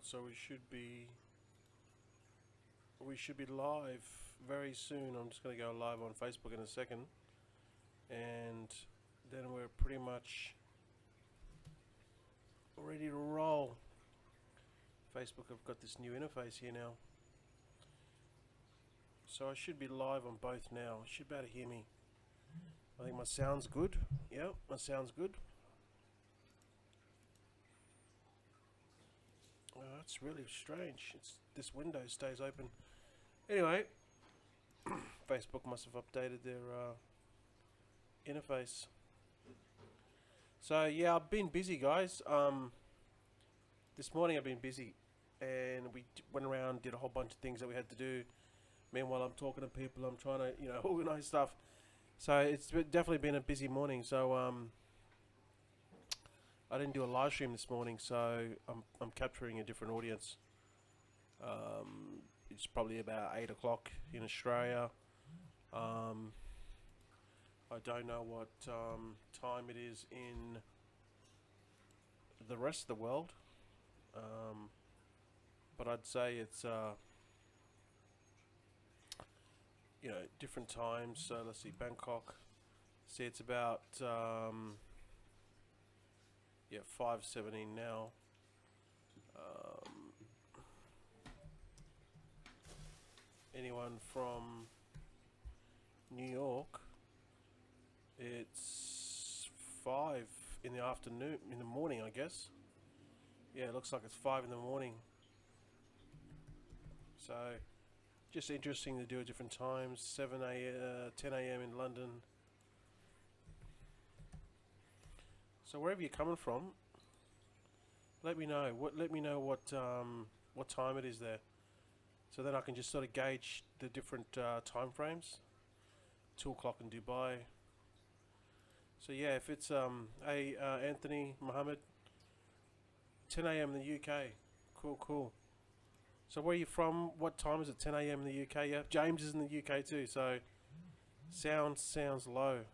So we should be live very soon. I'm just going to go live on Facebook in a second, and then we're pretty much ready to roll. Facebook have got this new interface here now, so I should be live on both now. You should be able to hear me. I think my sound's good. Yeah, my sound's good. That's really strange. This window stays open. Anyway, Facebook must have updated their interface. So yeah, I've been busy, guys. This morning I've been busy, and we went around, did a whole bunch of things that we had to do. Meanwhile, I'm talking to people. I'm trying to, organize stuff. So it's definitely been a busy morning. So I didn't do a live stream this morning, so I'm capturing a different audience. It's probably about 8 o'clock in Australia. I don't know what time it is in the rest of the world, but I'd say it's different times. So let's see, Bangkok. See, it's about 5:17 now. Anyone from New York, it's 5 in the afternoon, in the morning, I guess. Yeah, it looks like it's 5 in the morning. So just interesting to do at different times. 10 a.m. in London. So wherever you're coming from, let me know. Let me know what time it is there, so then I can just sort of gauge the different time frames. 2 o'clock in Dubai. So yeah, if it's Anthony Mohammed, 10 a.m. in the UK. Cool. So where are you from? What time is it? 10 a.m. in the UK. Yeah, James is in the UK too. So sounds low.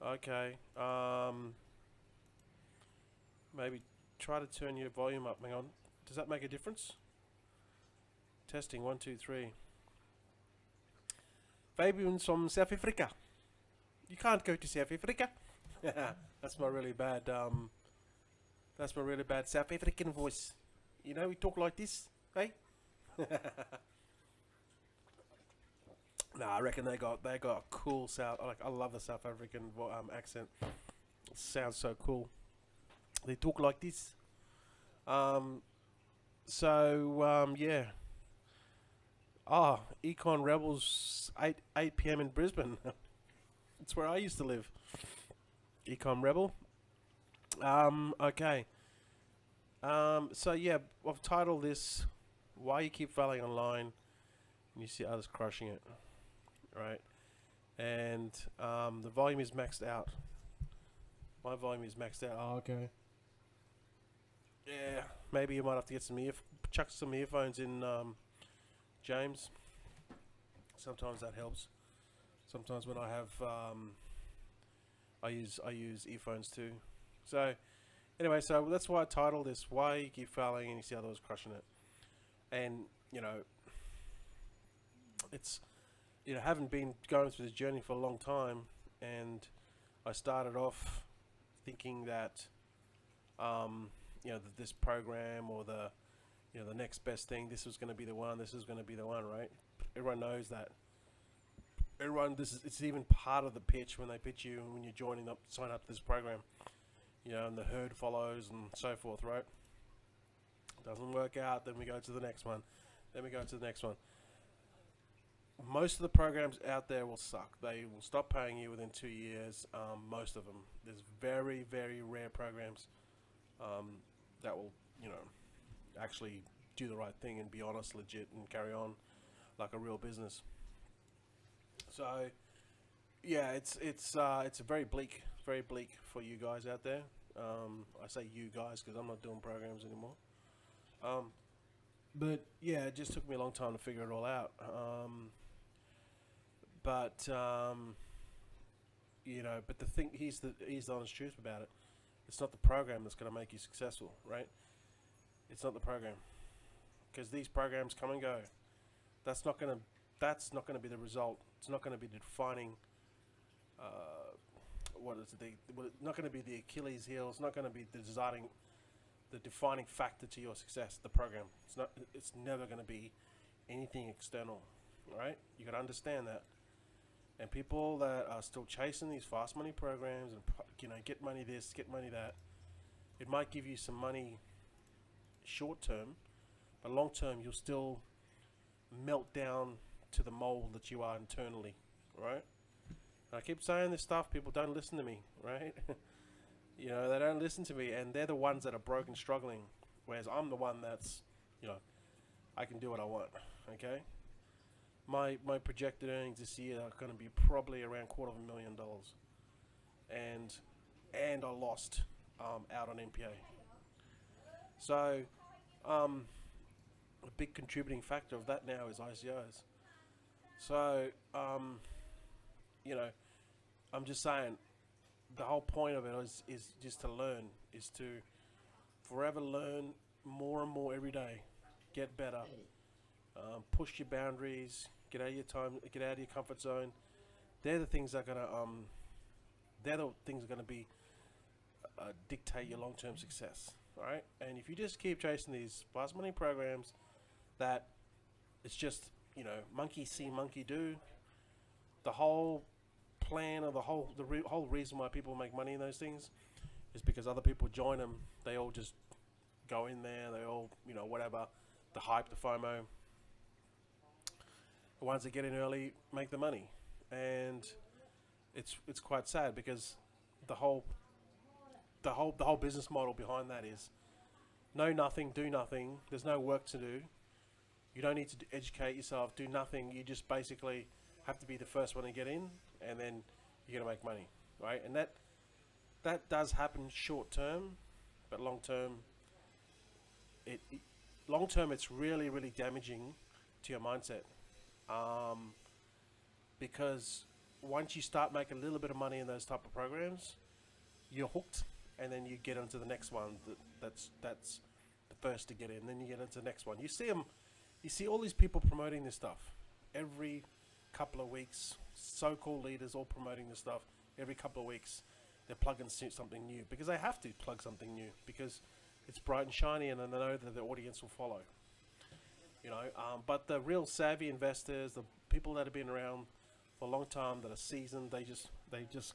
Okay. Maybe try to turn your volume up. Hang on. Does that make a difference? Testing 1 2 3. Fabian's from South Africa. You can't go to South Africa. That's my really bad. That's my really bad South African voice. We talk like this, hey? Nah, I reckon they got a cool South. I love the South African accent. It sounds so cool. They talk like this. Yeah. Econ Rebels 8 p.m. in Brisbane. That's where I used to live. Econ Rebel. Okay. So yeah, I've titled this "Why You Keep Failing Online," and you see others crushing it, right? And the volume is maxed out. My volume is maxed out. Oh, okay. Yeah, maybe you might have to get chuck some earphones in, James. Sometimes that helps. Sometimes when I have, I use earphones too. So anyway, so that's why I titled this "Why You Keep Failing," and you see others crushing it. And it's haven't been going through this journey for a long time, and I started off thinking that that this program or the next best thing, this was going to be the one, right? Everyone knows that. It's even part of the pitch when they pitch you, when you're sign up to this program, and the herd follows and so forth, right? Doesn't work out, then we go to the next one, Most of the programs out there will suck. They will stop paying you within 2 years. Most of them. There's very, very rare programs that will, actually do the right thing and be honest, legit, and carry on like a real business. So, yeah, it's very bleak for you guys out there. I say you guys because I'm not doing programs anymore. But yeah, it just took me a long time to figure it all out. But the thing, here's the honest truth about it. It's not the program that's going to make you successful, right? It's not the program, because these programs come and go. That's not gonna. That's not gonna be the result. It's not gonna be the defining. What is it? Not gonna be the Achilles heel. It's not gonna be the defining factor to your success. The program. It's not. It's never gonna be anything external. Right? You gotta understand that. And people that are still chasing these fast money programs and get money this, get money that, it might give you some money short term, but long term you'll still melt down to the mold that you are internally, right? And I keep saying this stuff, people don't listen to me, right? They don't listen to me, and they're the ones that are broke and struggling, whereas I'm the one that's, I can do what I want, okay? My projected earnings this year are going to be probably around $250,000, and I lost out on NPA. So a big contributing factor of that now is ICOs. So I'm just saying, the whole point of it is just to learn, is to forever learn more and more every day, get better, push your boundaries. Get out of your time. Get out of your comfort zone. They're the things that are gonna be dictate your long-term success. All right. And if you just keep chasing these fast money programs, that it's just monkey see, monkey do. The whole plan of the whole reason why people make money in those things is because other people join them. They all just go in there. They all whatever, the hype, the FOMO. The ones that get in early make the money, and it's quite sad, because the whole business model behind that is know nothing, do nothing. There's no work to do. You don't need to educate yourself, do nothing. You just basically have to be the first one to get in, and then you're gonna make money, right? And that does happen short term, but long term, it's really, really damaging to your mindset. Because once you start making a little bit of money in those type of programs, you're hooked, and then you get into the next one. That's the first to get in. Then you get into the next one. You see all these people promoting this stuff every couple of weeks. So-called leaders all promoting this stuff every couple of weeks. They're plugging something new, because they have to plug something new, because it's bright and shiny, and then they know that the audience will follow. But the real savvy investors, the people that have been around for a long time, that are seasoned, they just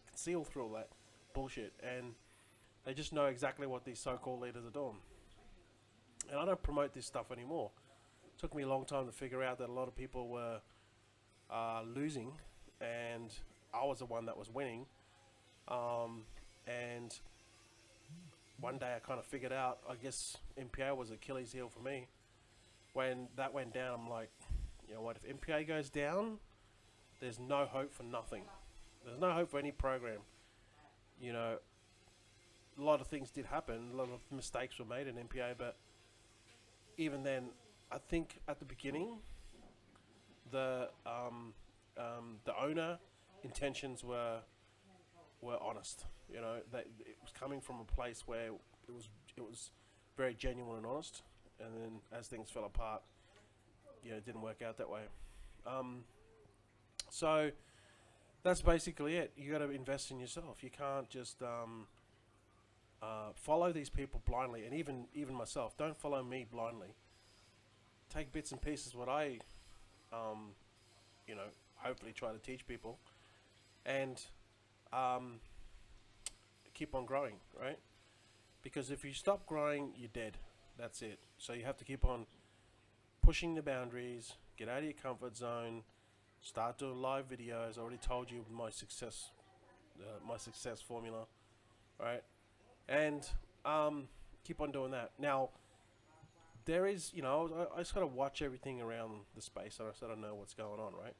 conceal through all that bullshit, and they just know exactly what these so-called leaders are doing. And I don't promote this stuff anymore. It took me a long time to figure out that a lot of people were losing, and I was the one that was winning. And one day I kind of figured out, I guess NPA was Achilles heel for me. When that went down, I'm like, you know what, if NPA goes down, there's no hope for nothing. There's no hope for any program. A lot of things did happen, a lot of mistakes were made in NPA, but even then, I think at the beginning, the owner intentions were honest. That it was coming from a place where it was very genuine and honest. And then as things fell apart, it didn't work out that way. So that's basically it. You got to invest in yourself. You can't just follow these people blindly, and even myself. Don't follow me blindly. Take bits and pieces what I, hopefully try to teach people, and keep on growing, right? Because if you stop growing, you're dead. That's it. So you have to keep on pushing the boundaries, get out of your comfort zone, start doing live videos. I already told you my success formula, right? And keep on doing that. Now, there is, I sort of watch everything around the space, and I sort of know what's going on, right?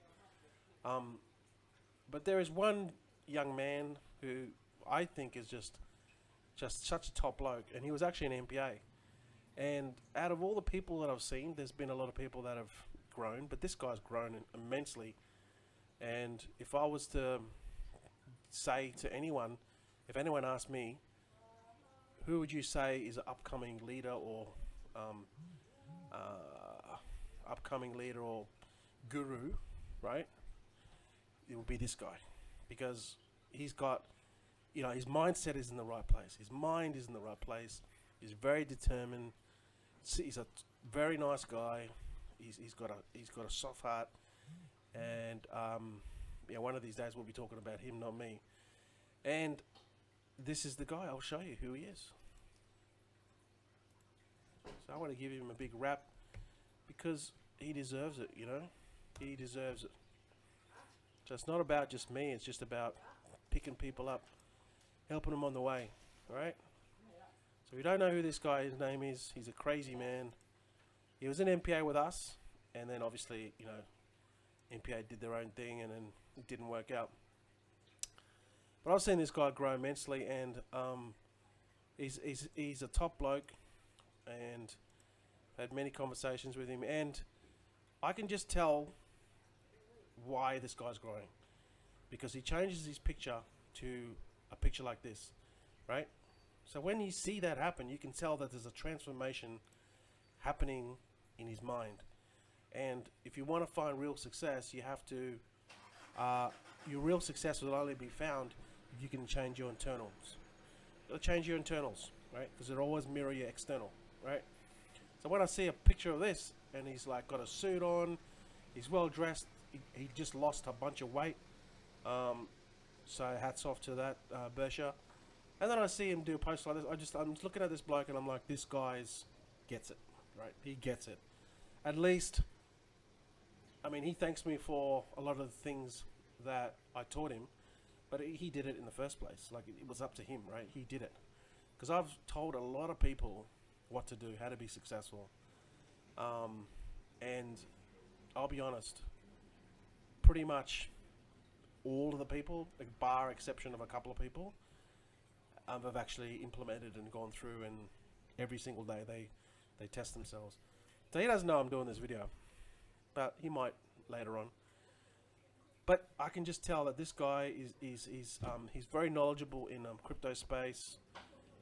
But there is one young man who I think is just such a top bloke, and he was actually an MPA. And out of all the people that I've seen, there's been a lot of people that have grown, but this guy's grown immensely. And if I was to say to anyone, if anyone asked me, who would you say is an upcoming leader or upcoming leader or guru, right? It will be this guy, because he's got, his mindset is in the right place. His mind is in the right place. He's very determined. He's a very nice guy. He's got a soft heart, and one of these days we'll be talking about him, not me. And this is the guy. I'll show you who he is. So I want to give him a big rap because he deserves it. He deserves it. So it's not about just me. It's just about picking people up, helping them on the way. All right. So we don't know who this guy's name is. He's a crazy man. He was in MPA with us, and then obviously, MPA did their own thing, and then it didn't work out. But I've seen this guy grow immensely, and he's a top bloke, and had many conversations with him, and I can just tell why this guy's growing, because he changes his picture to a picture like this, right? So when you see that happen, you can tell that there's a transformation happening in his mind. And if you want to find real success, you have to, your real success will only be found if you can change your internals. You'll change your internals, right? Because it'll always mirror your external, right? So when I see a picture of this, and he's like got a suit on, he's well dressed, he just lost a bunch of weight. So hats off to that, Bersha. And then I see him do a post like this. I'm just looking at this bloke, and I'm like, this guy's gets it, right? He gets it. At least, I mean, he thanks me for a lot of the things that I taught him, but he did it in the first place. Like, it was up to him, right? He did it. Because I've told a lot of people what to do, how to be successful. And I'll be honest, pretty much all of the people, bar exception of a couple of people, have actually implemented and gone through, and every single day they test themselves. So he doesn't know I'm doing this video, but he might later on. But I can just tell that this guy he's very knowledgeable in crypto space.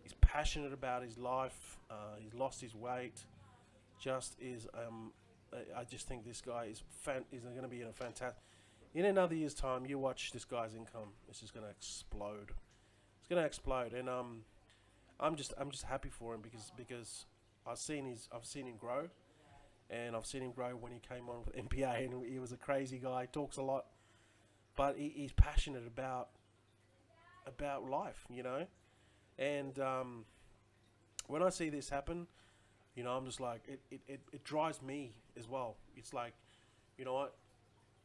He's passionate about his life. He's lost his weight. I just think this guy is going to be in a fantastic. In another year's time, you watch this guy's income. It's just going to explode. It's going to explode, and I'm just happy for him because I've seen him grow, and I've seen him grow when he came on with MPA, and he was a crazy guy. Talks a lot, but he's passionate about life, And when I see this happen, I'm just like, it drives me as well. It's like, you know what,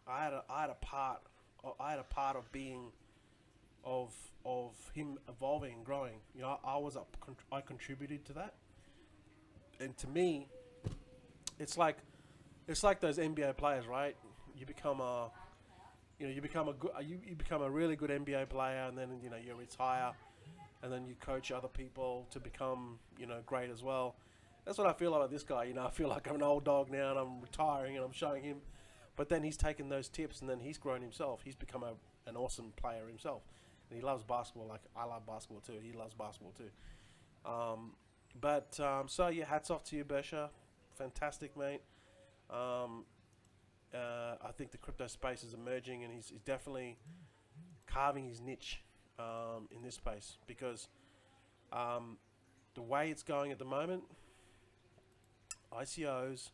I had a part of being of him evolving and growing. I contributed to that, and to me, it's like those NBA players, right? You become a really good NBA player, and then you retire, and then you coach other people to become great as well. That's what I feel about this guy. I feel like I'm an old dog now, and I'm retiring, and I'm showing him. But then he's taken those tips, and then he's grown himself. He's become an awesome player himself, and he loves basketball like I love basketball too. He loves basketball too. So yeah, hats off to you, Bersha. Fantastic, mate. I think the crypto space is emerging, and he's definitely carving his niche in this space, because the way it's going at the moment, ICOs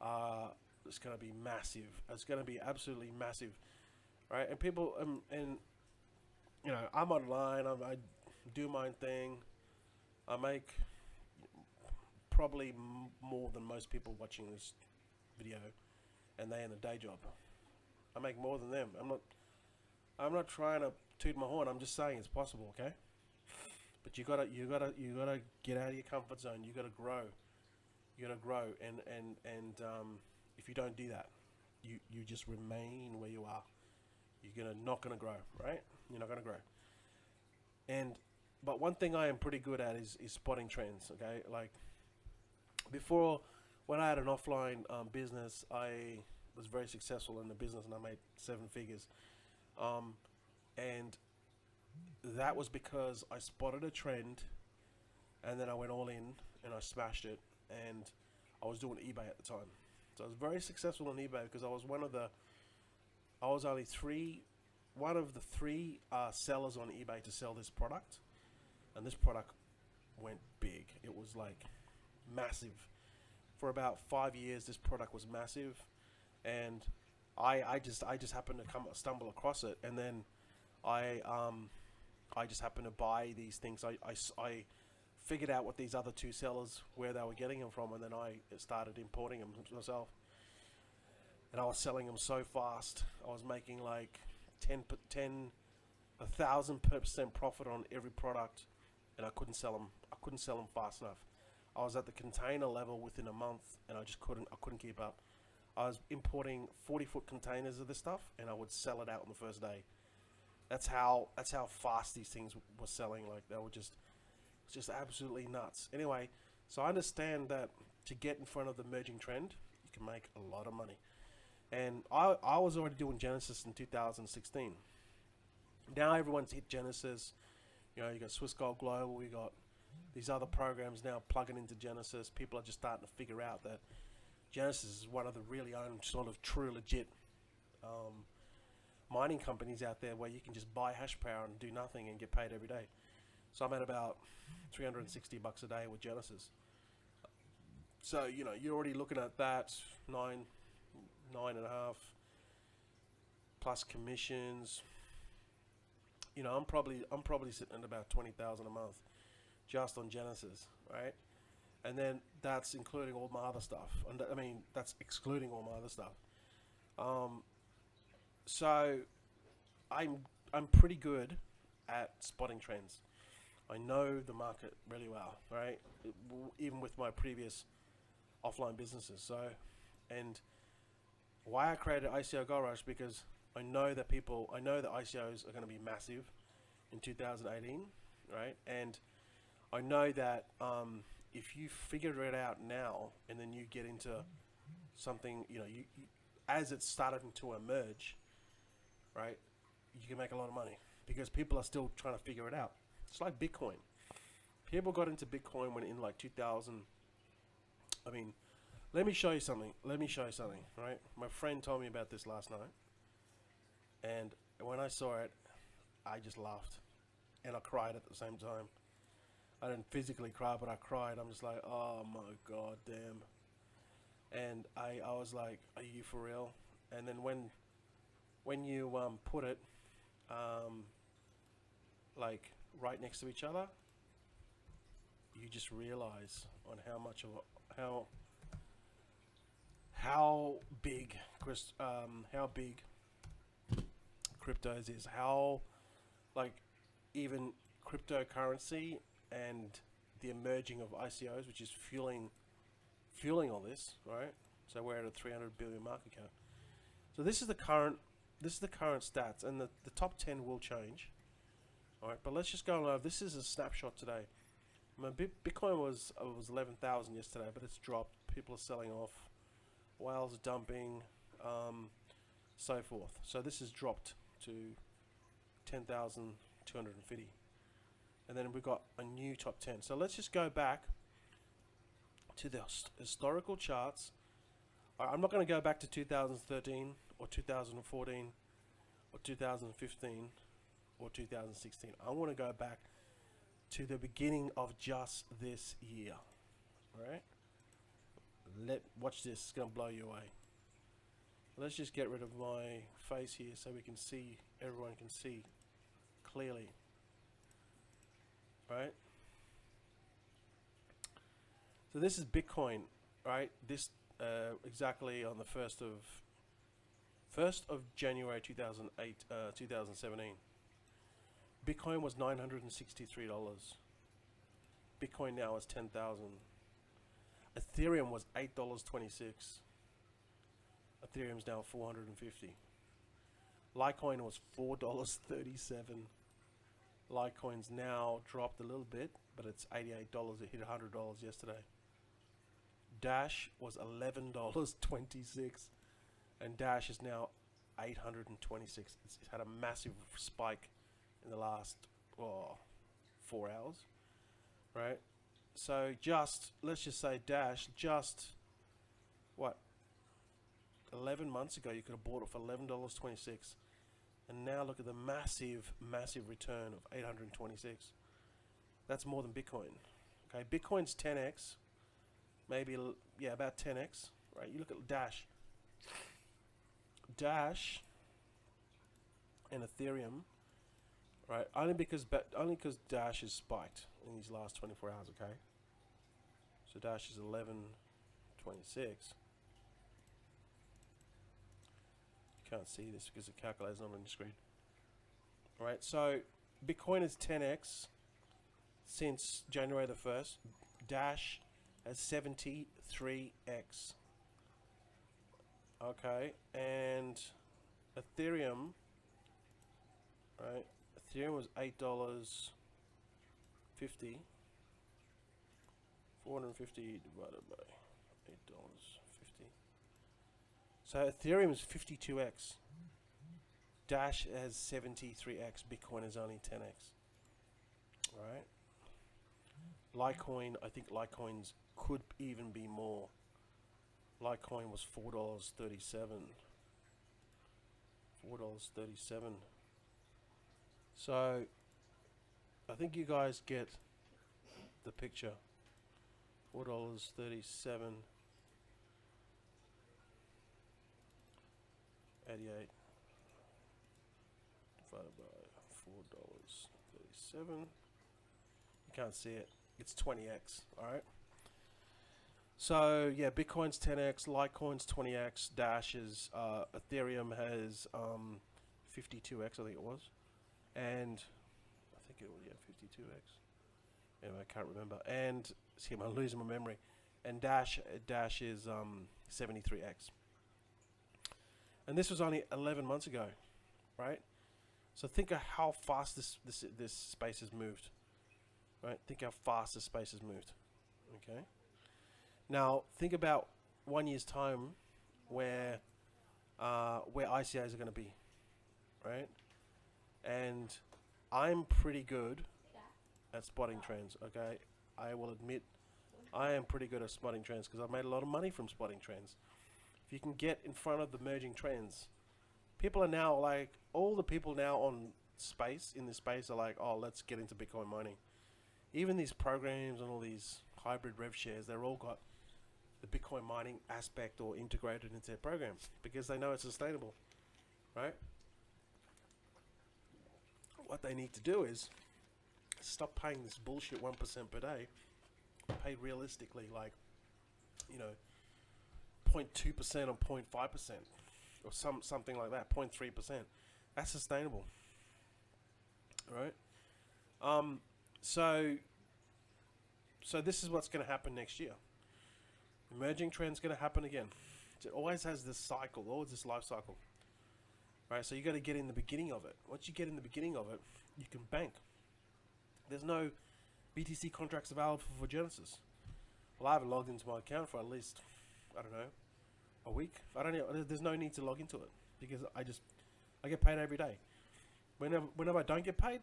are it's going to be massive. It's going to be absolutely massive, right? And people, I'm online. I do my own thing. I make probably more than most people watching this video, and they in a day job. I make more than them. I'm not trying to toot my horn. I'm just saying it's possible, okay? But you gotta get out of your comfort zone. You gotta grow. You gotta grow, and if you don't do that, you just remain where you are. You're not gonna grow, right? You're not gonna grow. But one thing I am pretty good at is spotting trends. Okay, like before, when I had an offline business, I was very successful in the business, and I made 7 figures. And that was because I spotted a trend, and then I went all in and I smashed it. and I was doing eBay at the time. So I was very successful on eBay because I was one of the three sellers on eBay to sell this product, and this product went big. It was like massive. For about 5 years, this product was massive, and I just happened to stumble across it, and then I just happened to buy these things. I figured out what these other two sellers, where they were getting them from, and then I started importing them myself. And I was selling them so fast. I was making like 1,000% profit on every product, and I couldn't sell them. I couldn't sell them fast enough. I was at the container level within a month, and I couldn't keep up. I was importing 40-foot containers of this stuff, and I would sell it out on the first day. That's how fast these things were selling. Like, they were just absolutely nuts. Anyway, so I understand that to get in front of the emerging trend, you can make a lot of money. And I was already doing Genesis in 2016. Now everyone's hit Genesis. You know, you got Swiss Gold Global, you got these other programs now plugging into Genesis. People are just starting to figure out that Genesis is one of the really own sort of true legit mining companies out there where you can just buy hash power and do nothing and get paid every day. So I'm at about $360 a day with Genesis. So, you know, you're already looking at that, nine and a half plus commissions. You know, I'm probably sitting at about 20,000 a month just on Genesis, right? And then that's including all my other stuff. And I mean, that's excluding all my other stuff. So I'm pretty good at spotting trends. I know the market really well, right? Even with my previous offline businesses. So, and why I created ICO Gold Rush, because I know that ICOs are going to be massive in 2018, right? And I know that if you figure it out now and then you get into something, you know, you as it's starting to emerge, right, you can make a lot of money because people are still trying to figure it out. It's like Bitcoin. People got into Bitcoin when in like 2000. I mean, let me show you something. Right? My friend told me about this last night, and when I saw it, I just laughed, and I cried at the same time. I didn't physically cry, but I cried. I'm just like, oh my god, damn. And I was like, are you for real? And then when you put it like right next to each other, you just realize on how much of how big cryptos is, how like even cryptocurrency and the emerging of ICOs, which is fueling all this, right? So we're at a 300 billion market cap. So this is the current stats, and the top 10 will change. All right, but let's just go on. This is a snapshot today. I mean, Bitcoin was 11,000 yesterday, but it's dropped. People are selling off. Whales are dumping, so forth. So this has dropped to 10,250, and then we've got a new top 10. So let's just go back to the historical charts. I'm not going to go back to 2013 or 2014 or 2015 or 2016. I want to go back to the beginning of just this year. All right? Watch this. It's going to blow you away. Let's just get rid of my face here so we can see, everyone can see clearly. Right? So this is Bitcoin, right? This exactly on the 1st of January 2017. Bitcoin was $963. Bitcoin now is 10,000. Ethereum was $8.26. Ethereum's now 450. Litecoin was $4.37. Litecoin's now dropped a little bit, but it's $88. It hit $100 yesterday. Dash was $11.26, and Dash is now $826. It's had a massive spike in the last 4 hours, right? So just, let's just say Dash, just, what, 11 months ago you could have bought it for $11.26. And now look at the massive, massive return of 826. That's more than Bitcoin. Okay, Bitcoin's 10x, maybe, yeah, about 10x, right? You look at Dash. Dash and Ethereum, right? Only because Dash is spiked in these last 24 hours, okay? So Dash is 11.26. Can't see this because the calculator's not on the screen. Alright, so Bitcoin is 10x since January the 1st. Dash has 73x. Okay, and Ethereum, right? Ethereum was $8.50. 450 divided by $8.50. So Ethereum is 52x. Dash has 73x. Bitcoin is only 10x. Right? Litecoin, I think Litecoin's could even be more. Litecoin was $4.37. $4.37. So I think you guys get the picture. $4.37. 88 divided by $4.37. You can't see it. It's 20x. Alright. So yeah, Bitcoin's 10x, Litecoin's 20x, Dash is Ethereum has 52x, I think it was. And I think it was, yeah, 52x. Anyway, I can't remember. And see, I'm losing my memory. And Dash is 73x. And this was only 11 months ago, right? So think of how fast this space has moved, right? Think how fast this space has moved. Okay. Now think about 1 year's time, where ICOs are going to be, right? And I'm pretty good at spotting trends. Okay, I will admit I am pretty good at spotting trends because I've made a lot of money from spotting trends. If you can get in front of the merging trends, people are now like, all the people now on in this space are like, oh, let's get into Bitcoin mining. Even these programs and all these hybrid rev shares, they're all got the Bitcoin mining aspect or integrated into their program because they know it's sustainable, right? What they need to do is stop paying this bullshit 1% per day. Pay realistically, like, you know, 0.2% or 0.5% or something like that, 0.3%. That's sustainable, right? So this is what's going to happen next year. Emerging trends going to happen again. It always has this cycle, always this life cycle, right? So you got to get in the beginning of it. Once you get in the beginning of it, you can bank. There's no BTC contracts available for Genesis. Well, I haven't logged into my account for at least, I don't know, a week. I don't know. There's no need to log into it because I get paid every day. Whenever I don't get paid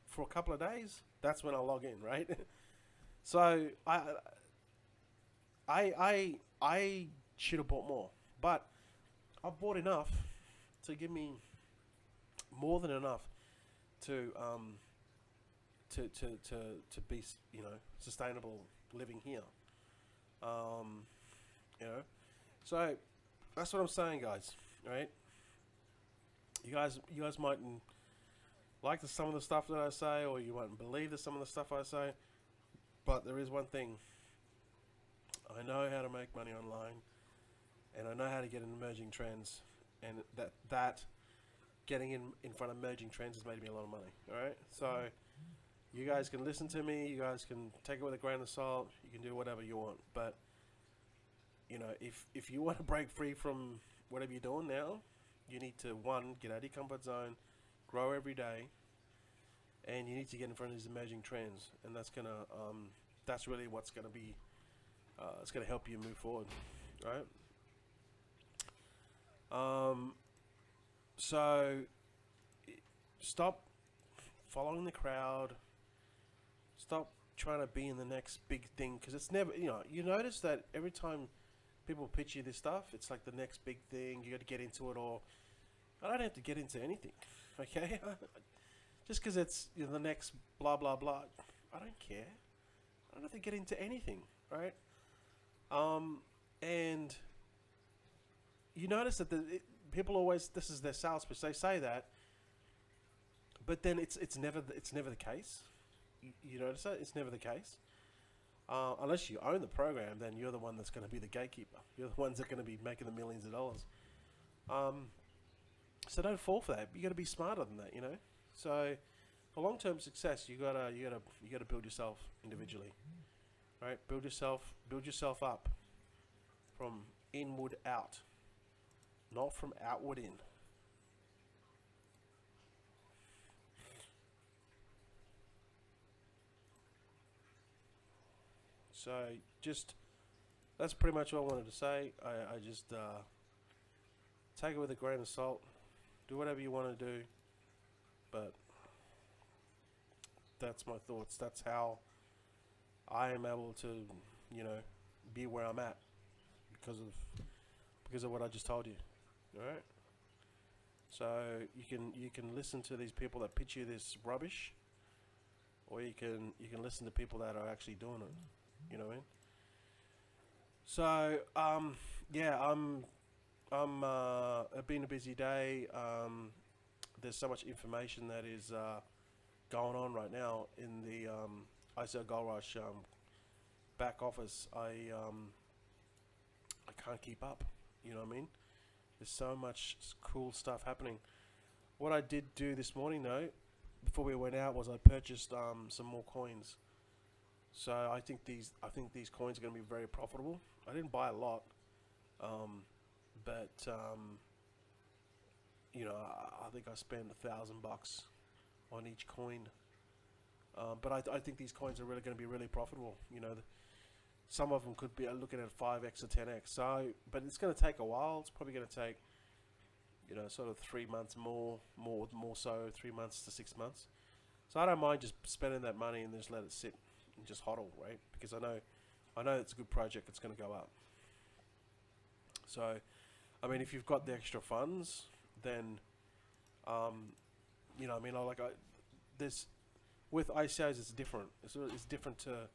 for a couple of days, that's when I log in, right? So I should have bought more, but I've bought enough to give me more than enough to be, you know, sustainable living here. You know, so that's what I'm saying, guys. Right? You guys mightn't like some of the stuff that I say, or you won't believe some of the stuff I say, but there is one thing. I know how to make money online, and I know how to get in emerging trends, and that getting in front of emerging trends has made me a lot of money. All right, so you guys can listen to me. You guys can take it with a grain of salt. You can do whatever you want, but you know, if you want to break free from whatever you're doing now, you need to, one, get out of your comfort zone, grow every day, and you need to get in front of these emerging trends, and that's gonna that's really what's gonna be it's gonna help you move forward, right? So stop following the crowd. Stop trying to be in the next big thing, because it's never, you notice that every time people pitch you this stuff, it's like the next big thing, you got to get into it, or I don't have to get into anything, okay? Just because it's the next blah blah blah, I don't care. I don't have to get into anything, right? And you notice that people always, this is their sales pitch, they say that, but then it's never the case. You notice that it's never the case. Unless you own the program, then you're the one that's going to be the gatekeeper. You're the ones that are going to be making the millions of dollars. So don't fall for that. You got to be smarter than that, So for long-term success, you gotta build yourself individually, right? Build yourself up from inward out, not from outward in. So that's pretty much all I wanted to say. I just take it with a grain of salt. Do whatever you want to do, but that's my thoughts. That's how I am able to, be where I'm at because of what I just told you. All right. So you can listen to these people that pitch you this rubbish, or you can listen to people that are actually doing it. You know what I mean? So yeah, it's been a busy day. There's so much information that is going on right now in the ICO Gold Rush back office. I can't keep up. You know what I mean? There's so much cool stuff happening. What I did do this morning though, before we went out, was I purchased some more coins. So I think these coins are going to be very profitable. I didn't buy a lot, but I think I spent $1,000 on each coin. But I think these coins are really going to be really profitable. Some of them could be looking at 5x or 10x. So, but it's going to take a while. It's probably going to take, sort of 3 months more so 3 months to 6 months. So I don't mind just spending that money and just let it sit and just hodl, right? Because I know it's a good project. It's going to go up. So, I mean, if you've got the extra funds, then, this with ICOs, it's different. It's different to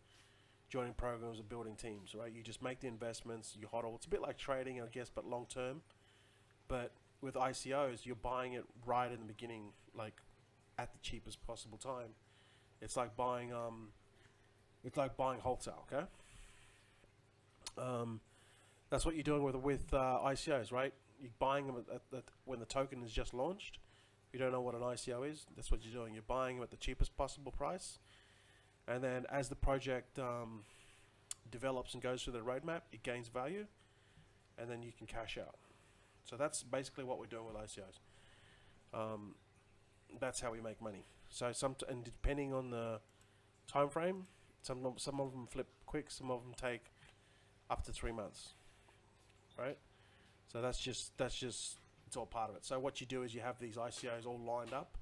joining programs or building teams, right? You just make the investments, you hodl. It's a bit like trading, I guess, but long term. But with ICOs, you're buying it right in the beginning, like at the cheapest possible time. It's like buying wholesale, okay? That's what you're doing with ICOs, right? You're buying them when the token is just launched. If you don't know what an ICO is, that's what you're doing. You're buying them at the cheapest possible price. And then as the project develops and goes through the roadmap, it gains value, and then you can cash out. So that's basically what we're doing with ICOs. That's how we make money. So and depending on the time frame, some of them flip quick, some of them take up to 3 months, right? So that's just it's all part of it. So what you do is you have these ICOs all lined up.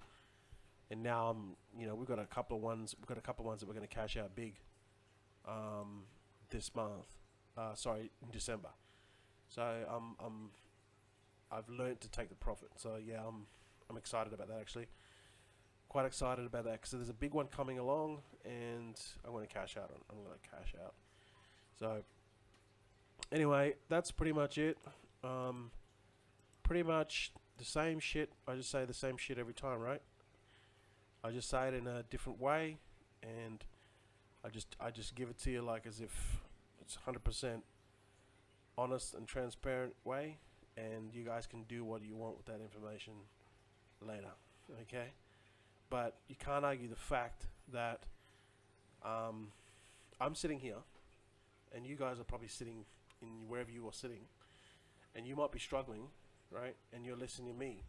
And now we've got a couple of ones. We've got a couple of ones that we're going to cash out big this month. In December. So I've learned to take the profit. So yeah, I'm excited about that actually. Quite excited about that because there's a big one coming along, and I'm going to cash out. I'm going to cash out. So anyway, that's pretty much it. Pretty much the same shit. I just say the same shit every time, right? I just say it in a different way, and I just give it to you like as if it's 100% honest and transparent way, and you guys can do what you want with that information later, okay? But you can't argue the fact that I'm sitting here, and you guys are probably sitting in wherever you are sitting, and you might be struggling, right? And you're listening to me,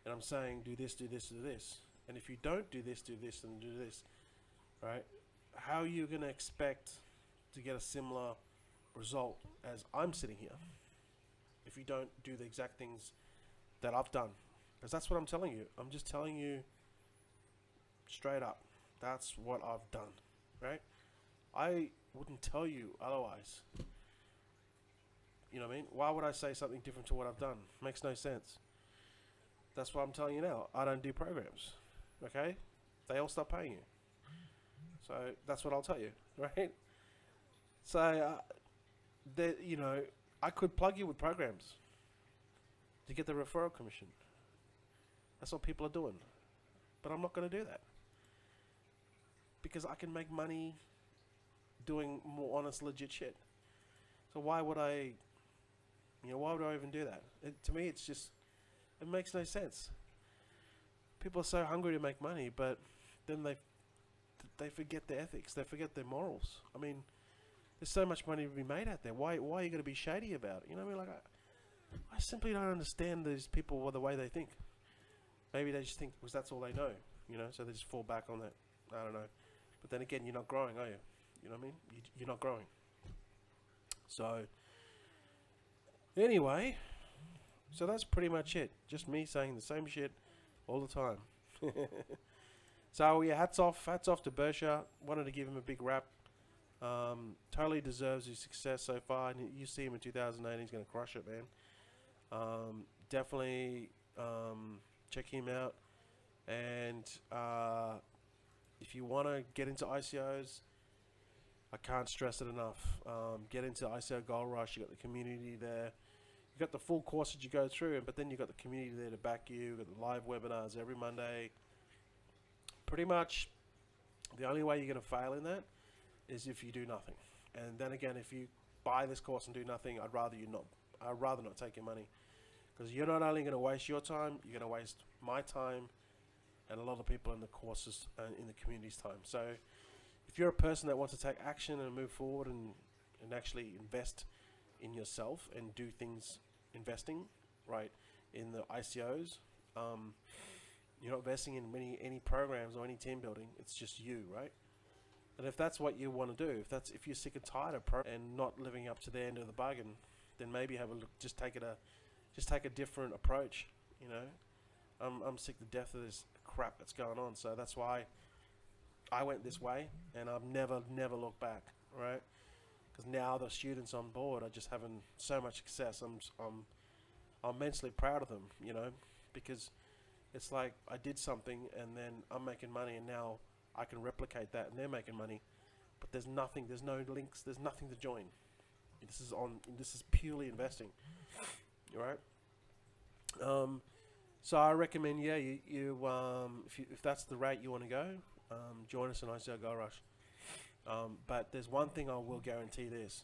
and I'm saying do this, do this, do this. And if you don't do this, and do this, right? How are you going to expect to get a similar result as I'm sitting here if you don't do the exact things that I've done? Because that's what I'm telling you. I'm just telling you straight up. That's what I've done, right? I wouldn't tell you otherwise. You know what I mean? Why would I say something different to what I've done? Makes no sense. That's what I'm telling you now. I don't do programs. Okay? They all stop paying you. So that's what I'll tell you, right? So, you know, I could plug you with programs to get the referral commission. That's what people are doing. But I'm not going to do that. Because I can make money doing more honest, legit shit. So why would I, you know, why would I even do that? To me, it's just, it makes no sense. People are so hungry to make money, but then they forget their ethics. They forget their morals. I mean, there's so much money to be made out there. Why are you going to be shady about it? You know what I mean? Like, I simply don't understand these people or the way they think. Maybe they just think because that's all they know, you know, so they just fall back on that. I don't know. But then again, you're not growing, are you? You know what I mean? You're not growing. So, anyway, so that's pretty much it. Just me saying the same shit all the time. So, yeah, hats off to Bersha. Wanted to give him a big rap. Totally deserves his success so far. And you see him in 2018, he's going to crush it, man. Definitely check him out. And if you want to get into ICOs, I can't stress it enough. Get into ICO Gold Rush. You got the community there. You got the full course that you go through, but then you got the community there to back you. You got the live webinars every Monday. Pretty much, the only way you're going to fail in that is if you do nothing. And then again, if you buy this course and do nothing, I'd rather not take your money, because you're not only going to waste your time, you're going to waste my time and a lot of people in the courses and in the community's time. So if you're a person that wants to take action and move forward and actually invest in yourself and do things investing, right, in the ICOs, you're not investing in any programs or any team building. It's just you, right? And if that's what you want to do, if you're sick and tired of and not living up to the end of the bargain, then maybe have a look. Just take a different approach. You know, I'm sick to death of this crap that's going on. So that's why I went this way, and I've never looked back, right? Because now the students on board are just having so much success. I'm immensely proud of them, you know, because it's like I did something and then I'm making money, and now I can replicate that and they're making money. But there's no links, there's nothing to join. This is purely investing, right? So I recommend, yeah, if that's the rate you want to go, join us in ICO Gold Rush. But there's one thing I will guarantee this.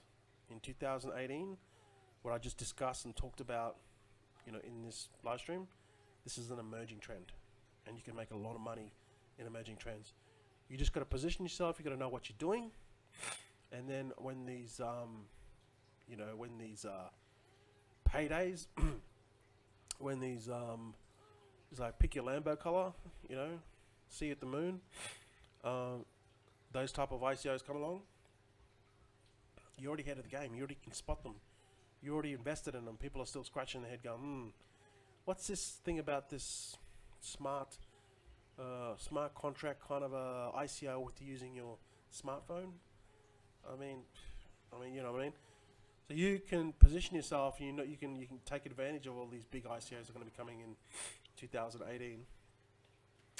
In 2018, what I just discussed and talked about, you know, in this live stream, this is an emerging trend, and you can make a lot of money in emerging trends. You just got to position yourself. You got to know what you're doing, and then when these, you know, when these paydays, when these it's like pick your Lambo color, you know, see you at the moon. Those type of ICOs come along. You're already ahead of the game. You already can spot them. You already invested in them. People are still scratching their head, going, what's this thing about this smart contract kind of a ICO with using your smartphone? I mean, you know what I mean. So you can position yourself. You know, you can take advantage of all these big ICOs that are going to be coming in 2018.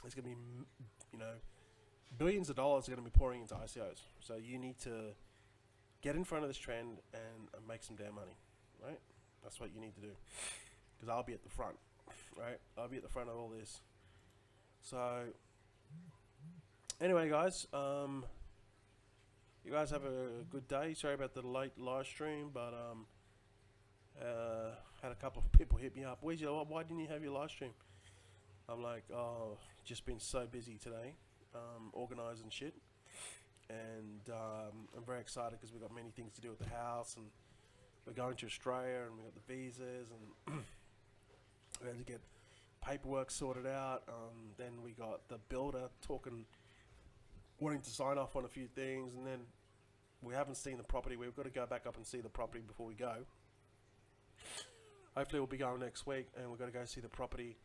There's going to be, you know, billions of dollars are going to be pouring into ICOs. So you need to get in front of this trend and make some damn money, right? That's what you need to do. Because I'll be at the front, right? I'll be at the front of all this. So, anyway, guys, you guys have a good day. Sorry about the late live stream, but had a couple of people hit me up. Why didn't you have your live stream? I'm like, oh, just been so busy today, organising shit, and I'm very excited because we've got many things to do with the house, and we're going to Australia, and we got the visas, and we had to get paperwork sorted out. Then we got the builder wanting to sign off on a few things, and then we haven't seen the property. We've got to go back up and see the property before we go. Hopefully we'll be going next week, and we've got to go see the property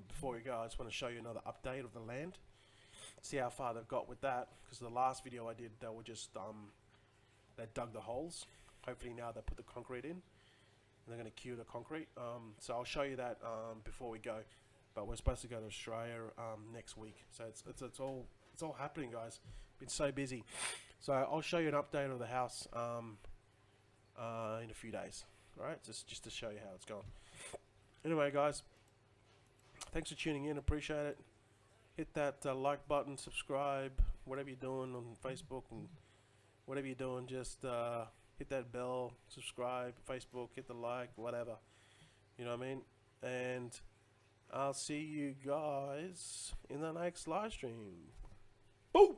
before we go. I just want to show you another update of the land. see how far they've got with that, because the last video I did, they were just they dug the holes. Hopefully now they put the concrete in, and they're going to cure the concrete. So I'll show you that before we go. But we're supposed to go to Australia next week, so it's all happening, guys. Been so busy. So I'll show you an update of the house in a few days. All right, just to show you how it's going. Anyway, guys, thanks for tuning in. Appreciate it. Hit that like button, subscribe, whatever you're doing on Facebook, and whatever you're doing, just hit that bell, subscribe, Facebook, hit the like, whatever. You know what I mean? And I'll see you guys in the next live stream. Boom!